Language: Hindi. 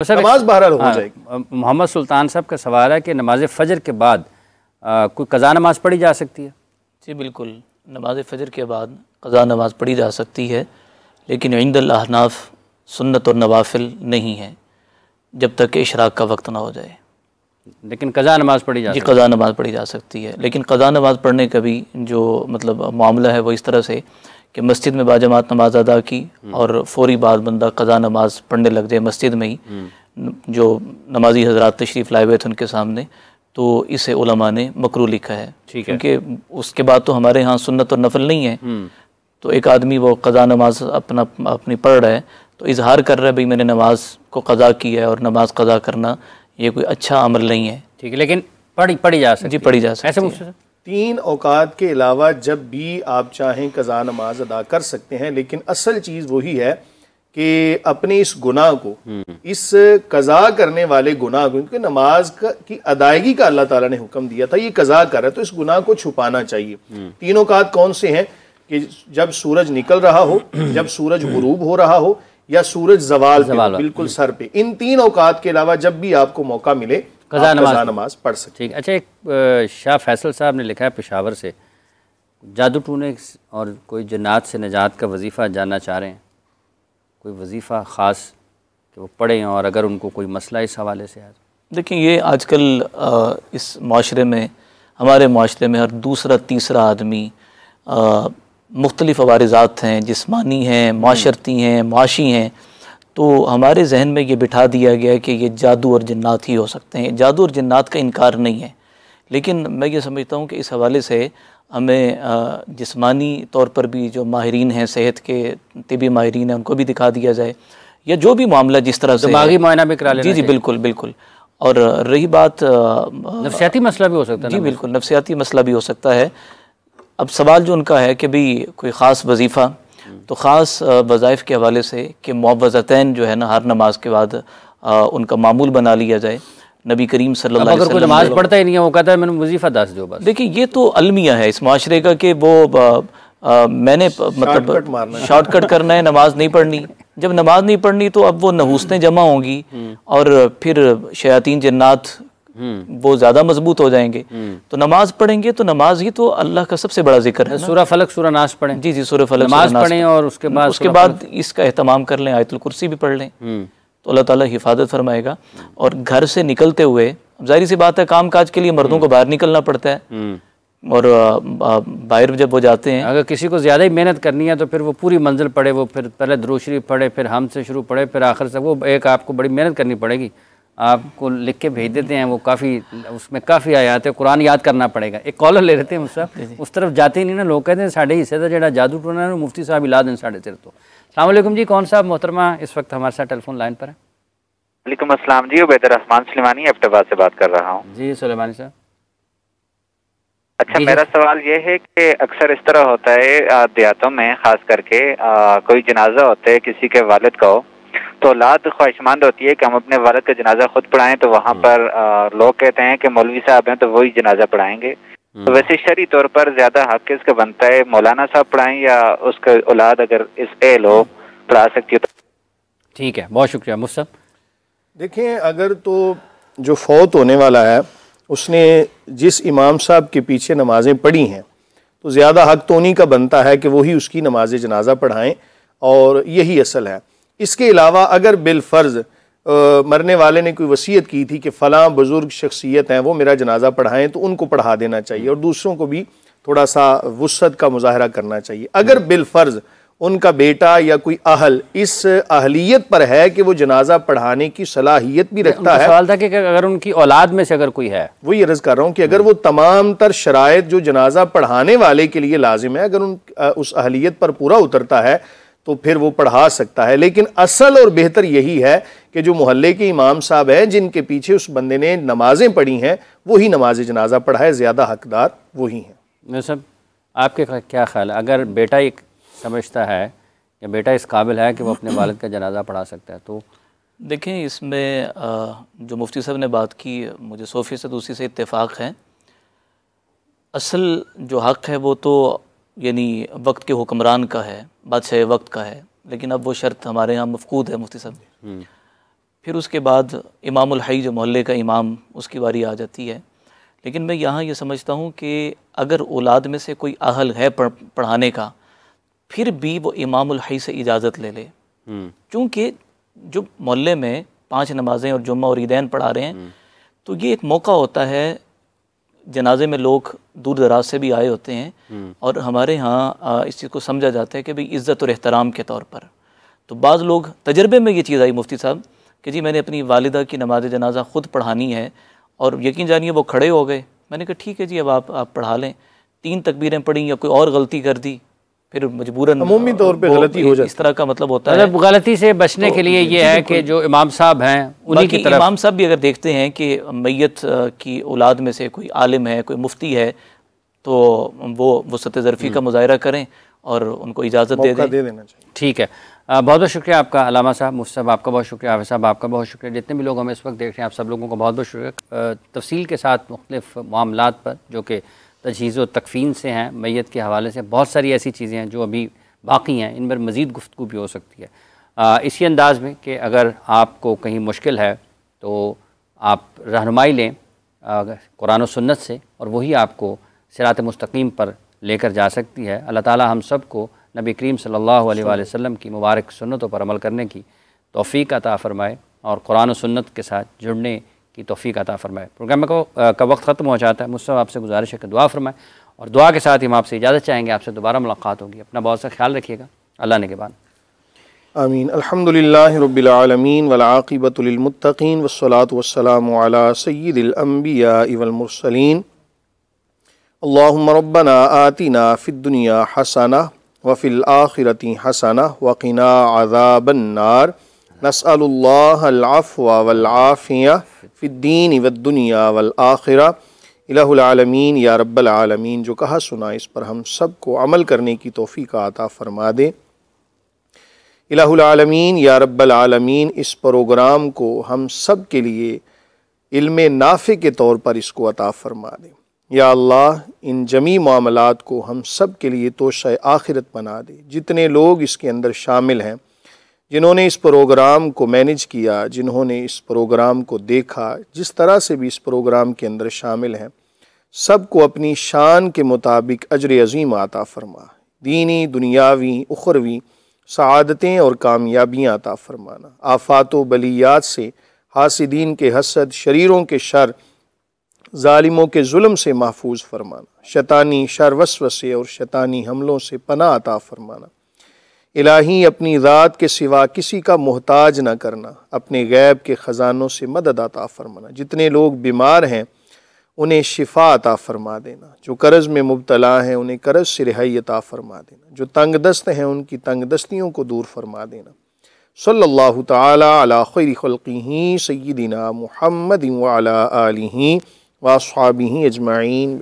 नमाज बहरहाल हो जाएगी। मोहम्मद सुल्तान साहब का सवाल है कि नमाज फ़जर के बाद कोई कज़ा नमाज पढ़ी जा सकती है? जी बिल्कुल, नमाज फ़जर के बाद कज़ा नमाज पढ़ी जा सकती है, लेकिन इंदल अहनाफ सुन्नत और नवाफिल नहीं है जब तक कि इशराक का वक्त ना हो जाए। लेकिन कज़ा नमाज पढ़ी जा सकती है? कज़ा नमाज पढ़ी जा सकती है, लेकिन कज़ा नमाज पढ़ने का भी जो मतलब मामला है वो इस तरह से कि मस्जिद में बाजमात नमाज अदा की और फौरी बाद बंदा कज़ा नमाज पढ़ने लग जाए मस्जिद में ही, जो नमाजी हजरात तशरीफ़ लाए हुए थे उनके सामने, तो इसे उलमा ने मकरूह लिखा है। क्योंकि उसके बाद तो हमारे यहाँ सुन्नत और नफल नहीं है, तो एक आदमी वो कज़ा नमाज अपनी पढ़ रहा है तो इजहार कर रहा है भाई मैंने नमाज को कज़ा किया है, और नमाज कज़ा करना ये कोई अच्छा अमल नहीं है। ठीक है, लेकिन पढ़ी जा सकती जी पढ़ी जा सकती है। 3 औकात के अलावा जब भी आप चाहें कज़ा नमाज अदा कर सकते हैं, लेकिन असल चीज़ वही है कि अपने इस गुनाह को, इस कज़ा करने वाले गुनाह को, क्योंकि नमाज की अदायगी का अल्लाह ताला ने हुक्म दिया था, ये कज़ा कर रहा है तो इस गुनाह को छुपाना चाहिए। 3 औकात कौन से हैं कि जब सूरज निकल रहा हो, जब सूरज गुरूब हो रहा हो, या सूरज जवाल बिल्कुल सर पे। इन 3 औकात के अलावा जब भी आपको मौका मिले कज़ा नमाज पढ़ सकते। ठीक। अच्छा, एक शाह फैसल साहब ने लिखा है पेशावर से, जादू टूने और कोई जन्नात से निजात का वजीफ़ा जानना चाह रहे हैं, कोई वजीफ़ा ख़ास कि वो पढ़ें और अगर उनको कोई मसला इस हवाले से है। देखिए, ये आजकल इस माशरे में, हमारे माशरे में हर दूसरा तीसरा आदमी मुख्तलिफ़ अवारिज़ात हैं, जिस्मानी हैं, माशरती हैं, माशी हैं, तो हमारे जहन में ये बिठा दिया गया है कि ये जादू और जन्नात ही हो सकते हैं। जादू और जन्नात का इनकार नहीं है, लेकिन मैं ये समझता हूँ कि इस हवाले से हमें जिस्मानी तौर पर भी जो माहिरीन हैं, सेहत के तिबी माहिरीन हैं, उनको भी दिखा दिया जाए, या जो भी मामला जिस तरह से दिमागी मुआयना भी करा लेना। जी बिल्कुल बिल्कुल। और रही बात नफ्सियाती मसला भी हो सकता है। जी बिल्कुल, नफ्सियाती मसला भी हो सकता है। अब सवाल जो उनका है कि भाई कोई ख़ास वजीफ़ा, तो ख़ास वज़ाइफ़ के हवाले से कि मुअव्वज़तैन जो है ना हर नमाज के बाद उनका मामूल बना लिया जाए। नबी करीम सल्लल्लाहु अलैहि वसल्लम, अगर कोई नमाज पढ़ता ही नहीं है, वो कहता है मैंने वजीफ़ा दस दो बस। देखिए, ये तो अलमिया है इस माशरे का कि वो मैंने मतलब शॉर्टकट करना है, नमाज नहीं पढ़नी। जब नमाज नहीं पढ़नी तो अब वो नहूसतें जमा होंगी और फिर शयातीन जन्नात वो ज़्यादा मजबूत हो जाएंगे। तो नमाज पढ़ेंगे तो नमाज ही तो अल्लाह का सबसे बड़ा जिक्र है। सूरह फलक सूरह नास पढ़ें। जी सूरह फलक नमाज पढ़ें और उसके बाद इसका एहतमाम कर लें, आयतुल कुर्सी भी पढ़ लें, तो अल्लाह ताला हिफाजत फरमाएगा। और घर से निकलते हुए, जाहिर सी बात है काम काज के लिए मर्दों को बाहर निकलना पड़ता है, और बाहर जब वो जाते हैं, अगर किसी को ज़्यादा ही मेहनत करनी है तो फिर वो पूरी मंजिल पढ़े, वो फिर पहले दुरूद शरीफ पढ़े, फिर हम से शुरू पढ़े, फिर आखिर तक। वो एक आपको बड़ी मेहनत करनी पड़ेगी, आपको लिख के भेज देते हैं, वो काफ़ी उसमें काफ़ी आयात है, कुरान याद करना पड़ेगा। एक कॉलर ले लेते हैं मुझसे, उस तरफ जाते ही नहीं ना, लोग कहते हैं साढ़े हिस्से था जड़ा जादू टूना मुफ्ती साहब इला दें साढ़े सिर। तो अस्सलाम वालेकुम जी, कौन साहब मोहतरमा इस वक्त हमारे साथ टेलीफोन लाइन पर है? वालेकुम अस्सलाम जी, उबैद रहमान सुलेमानी एबटाबाद से बात कर रहा हूँ। जी सुलेमानी साहब। अच्छा, मेरा सवाल ये है कि अक्सर इस तरह होता है देहातों में, खास करके कोई जनाजा होता है किसी के वालिद का हो, तो औलाद ख्वाहिशमंद होती है कि हम अपने वालिद का जनाजा खुद पढ़ाएं, तो वहाँ पर लोग कहते हैं कि मौलवी साहब हैं तो वही जनाजा पढ़ाएंगे। तो वैसे शरई तौर पर ज्यादा हक किसका बनता है, मौलाना साहब पढ़ाएं या उसका औलाद अगर इस एल हो पढ़ा सकती हो? तो ठीक है, बहुत शुक्रिया मुफ्ती साहब। देखें, अगर तो जो फौत होने वाला है उसने जिस इमाम साहब के पीछे नमाजें पढ़ी हैं, तो ज़्यादा हक तो उन्हीं का बनता है कि वही उसकी नमाज जनाजा पढ़ाएं, और यही असल है। इसके अलावा अगर बिलफ़र्ज़ मरने वाले ने कोई वसीयत की थी कि फ़लाँ बुज़ुर्ग शख्सियत हैं वो मेरा जनाजा पढ़ाएं, तो उनको पढ़ा देना चाहिए, और दूसरों को भी थोड़ा सा वुसअत का मुज़ाहरा करना चाहिए। अगर बिलफ़र्ज़ उनका बेटा या कोई अहल इस अहलियत पर है कि वो जनाजा पढ़ाने की सलाहियत भी रखता है, सवाल था कि अगर उनकी औलाद में से अगर कोई है, वही अर्ज़ कर रहा हूँ कि अगर वो तमाम तर शराइत जो जनाजा पढ़ाने वाले के लिए लाजिम है, अगर उस अहलियत पर पूरा उतरता है तो फिर वो पढ़ा सकता है। लेकिन असल और बेहतर यही है कि जो मोहल्ले के इमाम साहब हैं जिनके पीछे उस बंदे ने नमाजें पढ़ी हैं, वही नमाज जनाजा पढ़ाए, ज़्यादा हकदार वही हैं। सब आपके क्या ख्याल है, अगर बेटा एक समझता है कि बेटा इस काबिल है कि वो अपने वालिद का जनाजा पढ़ा सकता है, तो देखें इसमें जो मुफ्ती साहब ने बात की, मुझे 100% दूसरी से इत्तेफाक है। असल जो हक़ है वो तो यानी वक्त के हुक्मरान का है, बादशाह वक्त का है, लेकिन अब वो शर्त हमारे यहाँ मफकूद है मुफ्ती साहब। फिर उसके बाद इमामुल हई जो मोहल्ले का इमाम, उसकी बारी आ जाती है। लेकिन मैं यहाँ ये समझता हूँ कि अगर औलाद में से कोई अहल है पढ़ाने का, फिर भी वो इमामुल हई से इजाज़त ले ले, क्योंकि जो मोहल्ले में 5 नमाज़ें और जुम्मा और ईदैन पढ़ा रहे हैं, तो ये एक मौका होता है, जनाजे में लोग दूर दराज से भी आए होते हैं, और हमारे यहाँ इस चीज़ को समझा जाता है कि भाई इज़्ज़त और एहतराम के तौर पर। तो बाज़ लोग, तजर्बे में ये चीज़ आई मुफ्ती साहब कि जी मैंने अपनी वालिदा की नमाज जनाजा ख़ुद पढ़ानी है, और यकीन जानिए वो खड़े हो गए। मैंने कहा ठीक है जी, अब आप पढ़ा लें। 3 तकबीरें पढ़ी या कोई और गलती कर दी, फिर मजबूरन अमूमी तौर पे गलती हो जाती, इस तरह का मतलब होता है। मतलब गलती से बचने के लिए ये है कि जो इमाम साहब हैं उन्हीं की तरफ, इमाम साहब भी अगर देखते हैं कि मैयत की औलाद में से कोई आलिम है, कोई मुफ्ती है, तो वो सत ज़रफ़ी का मुज़ाहिरा करें और उनको इजाज़त दे देना चाहिए। ठीक है, बहुत बहुत शुक्रिया आपका अलामा साहब, मुफ्ती साहब आपका बहुत शुक्रिया, हाफ़िज़ साहब आपका बहुत शुक्रिया। जितने भी लोग हमें इस वक्त देख रहे हैं, आप सब लोगों का बहुत बहुत शुक्रिया। तफसील के साथ मुख्तलिफ़ मामलात पर जो कि तजहीज़ व तकफ़ीन से हैं, मैयत के हवाले से बहुत सारी ऐसी चीज़ें हैं जो अभी बाकी हैं, इन पर मज़ीद गुफ्तगू भी हो सकती है इसी अंदाज़ में कि अगर आपको कहीं मुश्किल है तो आप रहनुमाई लें कुरान और सुन्नत से, और वही आपको सिरात मुस्तकीम पर लेकर जा सकती है। अल्लाह ताला हम सब को नबी करीम सल्लल्लाहु अलैहि वसल्लम की मुबारक सुन्नतों पर अमल करने की तौफ़ीक़ अता फ़रमाए और कुरान और सुन्नत के साथ जुड़ने की तौफ़ीक़ अता फ़रमाए। प्रोग्राम का वक्त ख़त्म हो जाता है। मुझसे आपसे गुजारिश है कि दुआ फ़रमाएँ, और दुआ के साथ ही हम आपसे इजाज़त चाहेंगे। आपसे दोबारा मुलाकात होगी। अपना बहुत सा ख्याल रखिएगा। अल्लाह ने के बाद आमीन। अल्हम्दुलिल्लाहि रब्बिल आलमीन वल आक़िबतु लिल मुत्तक़ीन वस्सलातु वस्सलामु अला सय्यिदिल अंबियाइ वल मुरसलीन। अल्लाहुम्मा रब्बना आतिना फ़िद दुनिया हसना व फ़िल आखिरति हसना व क़िना अज़ाबन नार। नस्अलुल्लाहल अफ़्व वल आफ़िया फ़िद दीन वद दुनिया वल आखिरा। इलाहुल आलमीन या रब्बल आलमीन, जो कहा सुना इस पर हम सब को अमल करने की तौफ़ीक़ अता फ़रमा दे। इलाहुल आलमीन या रब्बल आलमीन, इस प्रोग्राम को हम सब के लिए इल्मे नाफ़े के तौर पर इसको अता फ़रमा दे। या अल्लाह, इन जमी मामलात को हम सब के लिए तोशा आखिरत बना दे। जितने लोग इसके अंदर शामिल हैं, जिन्होंने इस प्रोग्राम को मैनेज किया, जिन्होंने इस प्रोग्राम को देखा, जिस तरह से भी इस प्रोग्राम के अंदर शामिल हैं, सब को अपनी शान के मुताबिक अजर अज़ीम अता फ़रमा। दीनी, दुनियावी, उखरवी सआदतें और कामयाबियाँ अता फ़रमाना। आफ़ात व बलियात से, हासिदीन के हसद, शरीरों के शर, ज़ालिमों के जुल्म से महफूज फ़रमाना। शैतानी शर वसवसे और शैतानी हमलों से पनाह अता फ़रमाना। इलाही, अपनी ज़ात के सिवा किसी का मोहताज न करना। अपने गैब के ख़जानों से मदद अता फ़रमाना। जितने लोग बीमार हैं उन्हें शिफा अता फ़रमा देना। जो कर्ज़ में मुब्तला हैं उन्हें कर्ज़ से रिहाई अता फ़रमा देना। जो तंग दस्त हैं उनकी तंग दस्तियों को दूर फ़रमा देना। सल्लल्लाहु तआला अला खैरि खल्क़िही सय्यिदिना मुहम्मदिन व अला आलिही व अस्हाबिही अजमईन।